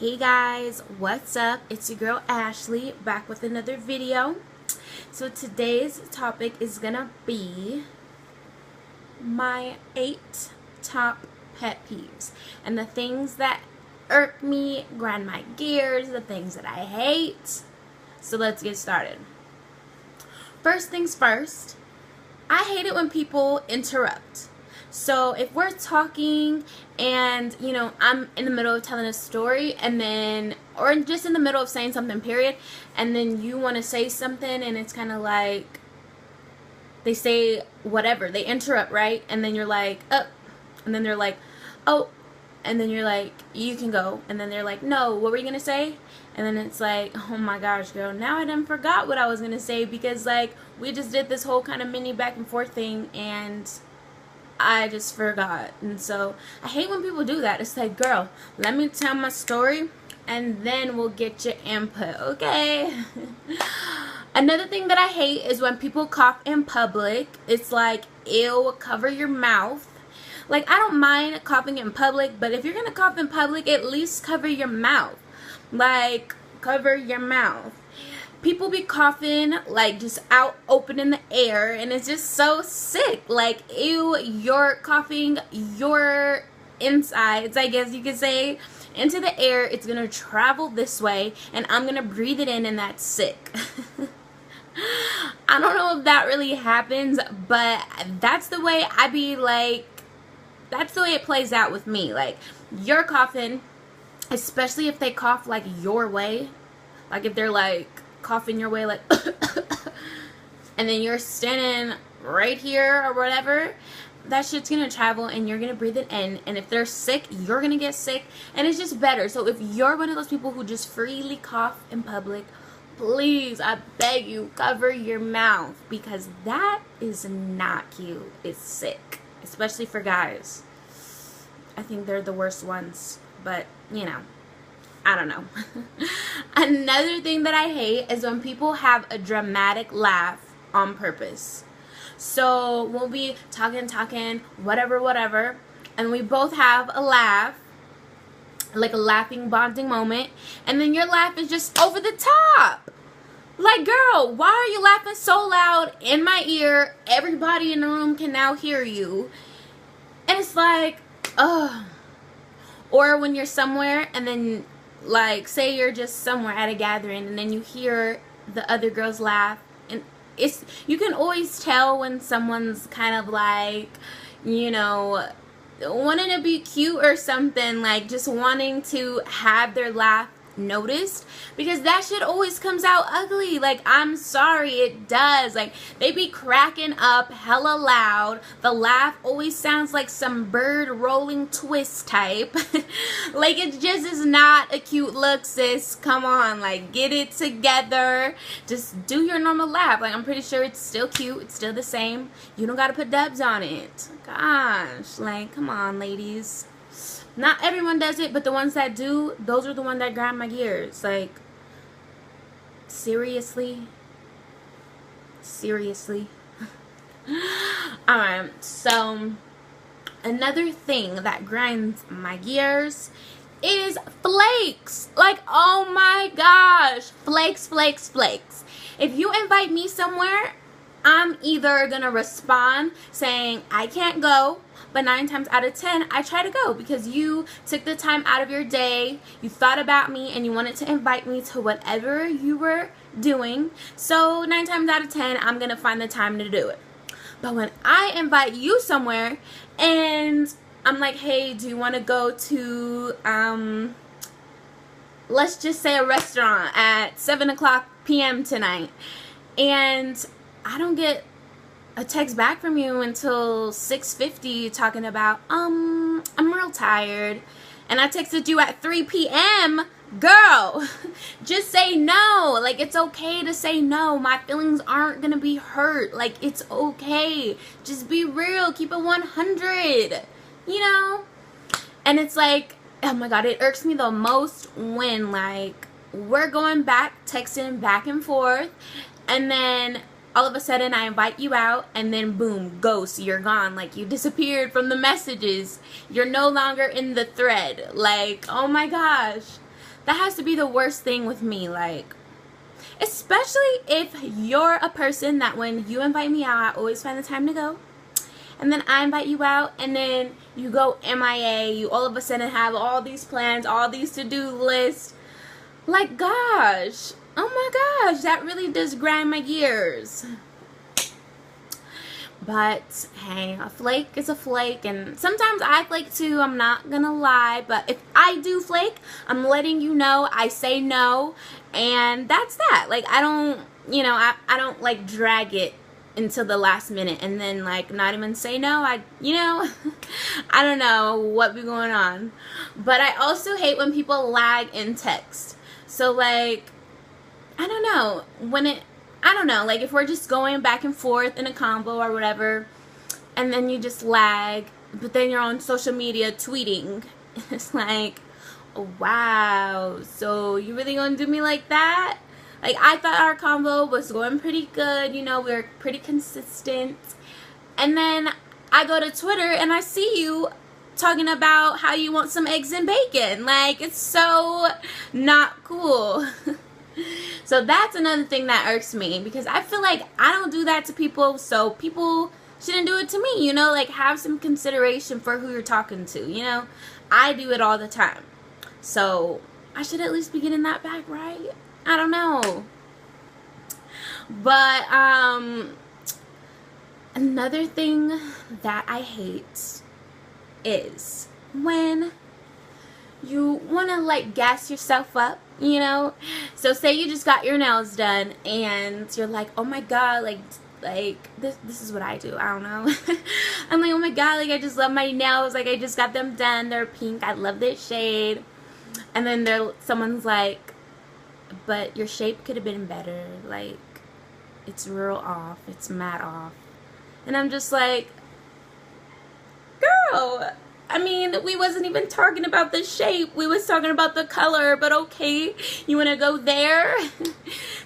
Hey guys, what's up? It's your girl Ashley back with another video. So today's topic is gonna be my 8 top pet peeves and the things that irk me, grind my gears, the things that I hate. So let's get started. First things first, I hate it when people interrupt. So if we're talking and, I'm in the middle of telling a story and then, or just in the middle of saying something, period, and then you want to say something and it's kind of like, they say whatever, they interrupt, right? And then you're like, oh, and then they're like, oh, and then you're like, you can go. And then they're like, no, what were you going to say? And then it's like, oh my gosh, girl, now I done forgot what I was going to say because, like, we just did this whole kind of mini back and forth thing and I just forgot. And so I hate when people do that. It's like, girl, let me tell my story and then we'll get your input, okay? Another thing that I hate is when people cough in public. It's like, ew, cover your mouth. Like, I don't mind coughing in public, but if you're gonna cough in public, at least cover your mouth. Like, cover your mouth. People be coughing like just out open in the air and it's just so sick. Like, ew, you're coughing your insides, I guess you could say, into the air. It's gonna travel this way and I'm gonna breathe it in and that's sick. I don't know if that really happens, but that's the way I be like, that's the way it plays out with me. Like, you're coughing, especially if they cough like your way, like if they're like coughing your way, like and then you're standing right here or whatever, that shit's gonna travel and you're gonna breathe it in, and if they're sick, you're gonna get sick, and it's just better. So if you're one of those people who just freely cough in public, please, I beg you, cover your mouth, because that is not cute. It's sick, especially for guys. I think they're the worst ones, but I don't know. Another thing that I hate is when people have a dramatic laugh on purpose. So we'll be talking, whatever, and we both have a laugh, like a laughing bonding moment, and then your laugh is just over the top. Like, girl, why are you laughing so loud in my ear? Everybody in the room can now hear you. And it's like, ugh. Or when you're somewhere and then, like, say you're just somewhere at a gathering and then you hear the other girls laugh, and you can always tell when someone's kind of like, wanting to be cute or something, like just wanting to have their laugh noticed, because that shit always comes out ugly. Like, I'm sorry, it does. Like, they be cracking up hella loud. The laugh always sounds like some bird rolling twist type. Like, it just is not a cute look, sis. Come on, like, get it together. Just do your normal laugh. Like, I'm pretty sure it's still cute. It's still the same. You don't gotta put dubs on it. Gosh, like, come on, ladies. Not everyone does it, but the ones that do, those are the ones that grind my gears. Like, seriously? Alright, so another thing that grinds my gears is flakes. Like, oh my gosh, flakes. If you invite me somewhere, I'm either gonna respond saying I can't go, but 9 times out of 10 I try to go because you took the time out of your day, you thought about me, and you wanted to invite me to whatever you were doing. So 9 times out of 10 I'm gonna find the time to do it. But when I invite you somewhere and I'm like, hey, do you want to go to let's just say a restaurant at 7:00 p.m. tonight, and I don't get a text back from you until 6:50 talking about, I'm real tired, and I texted you at 3 p.m. Girl, just say no. Like, it's okay to say no. My feelings aren't gonna be hurt. Like, it's okay. Just be real. Keep it 100. And it's like, oh my god, it irks me the most when, like, we're going back, texting back and forth, and then all of a sudden I invite you out and then boom, ghost, you're gone. Like, you disappeared from the messages. You're no longer in the thread. Like, oh my gosh. That has to be the worst thing with me. Like, especially if you're a person that when you invite me out, I always find the time to go. And then I invite you out, and then you go MIA. You all of a sudden have all these plans, all these to-do lists. Like, gosh. Oh my gosh. That really does grind my gears. But, hey, a flake is a flake. And sometimes I flake too. I'm not going to lie. But if I do flake, I'm letting you know. I say no. And that's that. Like, I don't, you know, I don't, like, drag it until the last minute and then like not even say no. You know, I don't know what be going on. But I also hate when people lag in text. So like, I don't know, like if we're just going back and forth in a convo or whatever, and then you just lag, but then you're on social media tweeting. It's like, oh, wow, so you really gonna do me like that? Like, I thought our convo was going pretty good, you know, we were pretty consistent. And then I go to Twitter and I see you talking about how you want some eggs and bacon. Like, it's so not cool. So that's another thing that irks me, because I feel like I don't do that to people, so people shouldn't do it to me, you know? Like, have some consideration for who you're talking to, you know? I do it all the time. So I should at least be getting that back, right? I don't know. But another thing that I hate is when you want to like gas yourself up, you know? So say you just got your nails done and you're like, oh my god, like this is what I do, I don't know. I'm like, oh my god, like I just love my nails, like I just got them done, they're pink, I love this shade. And then someone's like, but your shape could have been better, like it's real off, it's mad off. And I'm just like, girl, I mean, we wasn't even talking about the shape, we was talking about the color, but okay, you want to go there?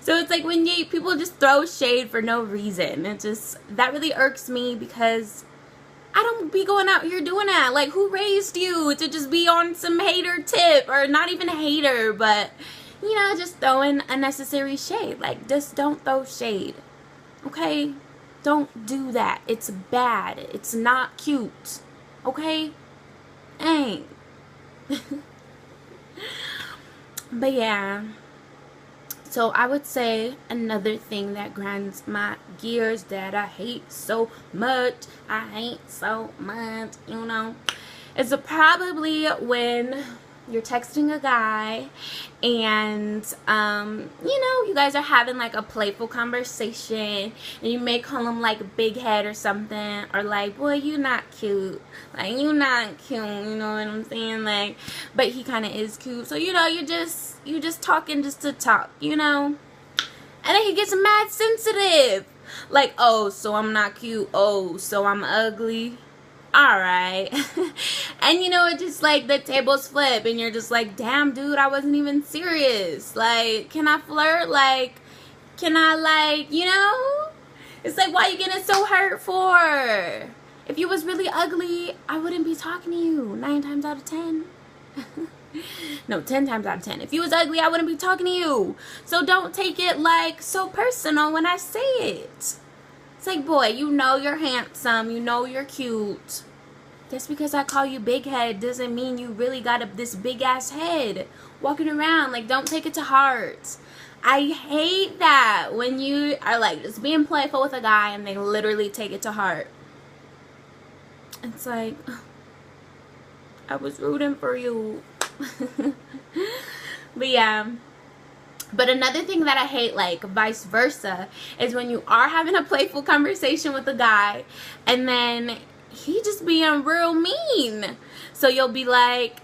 So it's like when people just throw shade for no reason. It just, that really irks me, because I don't be going out here doing that. Like, who raised you to just be on some hater tip, or not even a hater, but you know, just throwing unnecessary shade. Like, just don't throw shade, okay? Don't do that. It's bad. It's not cute, okay? Dang. But yeah, so I would say another thing that grinds my gears that I hate so much, you know, is probably when you're texting a guy and you know, you guys are having like a playful conversation, and you may call him like big head or something, or like, boy, you not cute, like you not cute, you know what I'm saying? Like, but he kind of is cute, so you know, you just talking just to talk, you know. And then he gets mad sensitive, like, oh, so I'm not cute, oh, so I'm ugly, alright. And you know, it's just like the tables flip, and you're just like, damn dude, I wasn't even serious. Like, can I flirt? Like, can I, like, you know? It's like, why you getting so hurt for? If you was really ugly, I wouldn't be talking to you 9 times out of 10. No, 10 times out of 10. If you was ugly, I wouldn't be talking to you. So don't take it like so personal when I say it. It's like, boy, you know you're handsome, you know you're cute. Just because I call you big head doesn't mean you really got this big ass head walking around. Like, don't take it to heart. I hate that when you are like just being playful with a guy and they literally take it to heart. It's like, I was rooting for you. But yeah. But another thing that I hate, like vice versa, is when you are having a playful conversation with a guy and then he just being real mean. So you'll be like,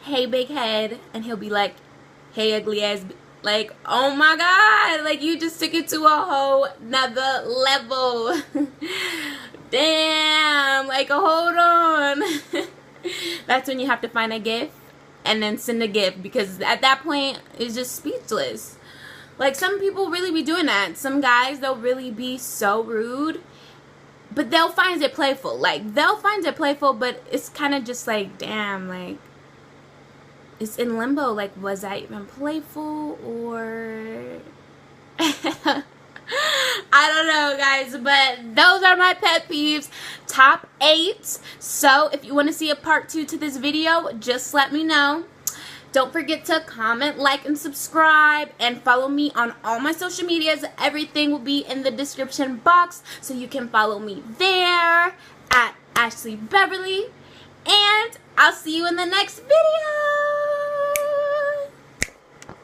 hey big head, and he'll be like, hey ugly ass, like, oh my god, like you just took it to a whole nother level. Damn, like, hold on. That's when you have to find a gift and then send a gift, because at that point it's just speechless. Like, some people really be doing that. Some guys, they'll really be so rude, but they'll find it playful. Like, they'll find it playful, but it's kind of just like, damn, like, it's in limbo. Like, was that even playful or I don't know, guys, but those are my pet peeves, top 8. So if you want to see a part 2 to this video, just let me know. Don't forget to comment, like, and subscribe, and follow me on all my social medias. Everything will be in the description box, so you can follow me there at Ashely Beverly, and I'll see you in the next video.